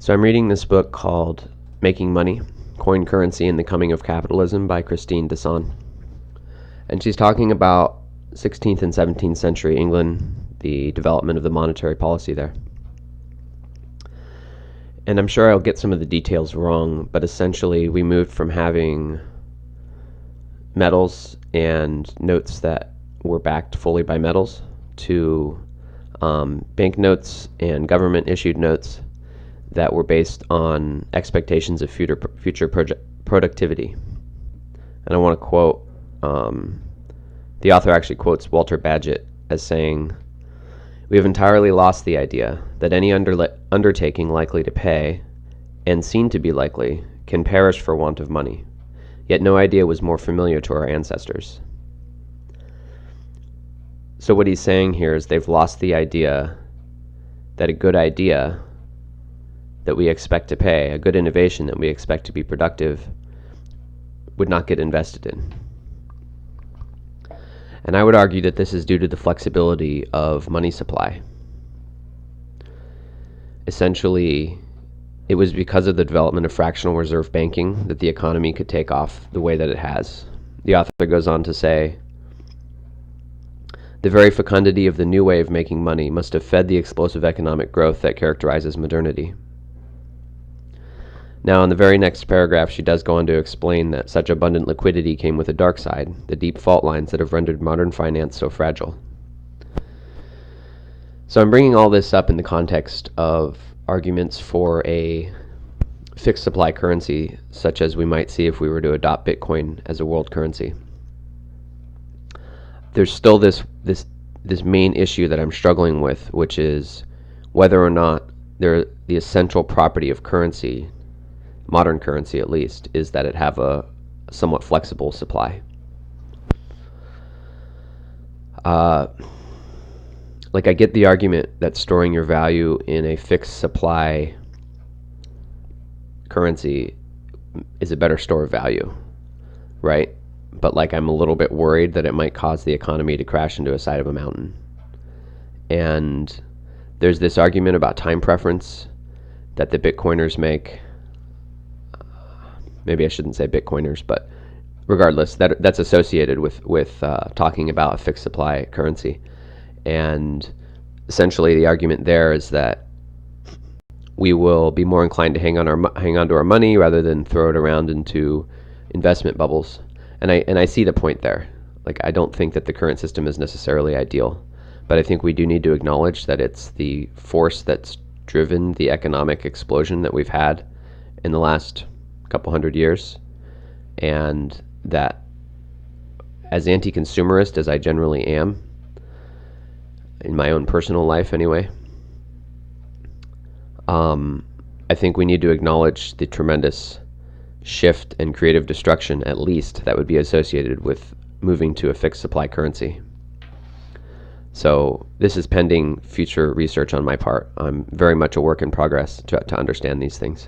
So I'm reading this book called Making Money, Coin Currency and the Coming of Capitalism by Christine Desan. And she's talking about 16th and 17th century England, the development of the monetary policy there. And I'm sure I'll get some of the details wrong, but essentially we moved from having metals and notes that were backed fully by metals to banknotes and government-issued notes that were based on expectations of future productivity. And I want to quote, the author actually quotes Walter Bagehot as saying, "We have entirely lost the idea that any undertaking likely to pay, and seen to be likely, can perish for want of money. Yet no idea was more familiar to our ancestors." So what he's saying here is they've lost the idea that a good idea that we expect to pay, a good innovation that we expect to be productive, would not get invested in. And I would argue that this is due to the flexibility of money supply. Essentially, it was because of the development of fractional reserve banking that the economy could take off the way that it has. The author goes on to say, "The very fecundity of the new way of making money must have fed the explosive economic growth that characterizes modernity." Now, in the very next paragraph, she does go on to explain that such abundant liquidity came with a dark side, the deep fault lines that have rendered modern finance so fragile. So I'm bringing all this up in the context of arguments for a fixed supply currency, such as we might see if we were to adopt Bitcoin as a world currency. There's still this main issue that I'm struggling with, which is whether or not the essential property of currency, modern currency at least, is that it have a somewhat flexible supply. Like, I get the argument that storing your value in a fixed supply currency is a better store of value, right? But like, I'm a little bit worried that it might cause the economy to crash into a side of a mountain. And there's this argument about time preference that the Bitcoiners make. Maybe I shouldn't say Bitcoiners, but regardless, that's associated with talking about a fixed supply currency. And essentially the argument there is that we will be more inclined to hang on to our money rather than throw it around into investment bubbles. And I see the point there. Like, I don't think that the current system is necessarily ideal, but I think we do need to acknowledge that it's the force that's driven the economic explosion that we've had in the last couple hundred years, and that as anti-consumerist as I generally am, in my own personal life anyway, I think we need to acknowledge the tremendous shift and creative destruction, at least, that would be associated with moving to a fixed supply currency. So this is pending future research on my part. I'm very much a work in progress to understand these things.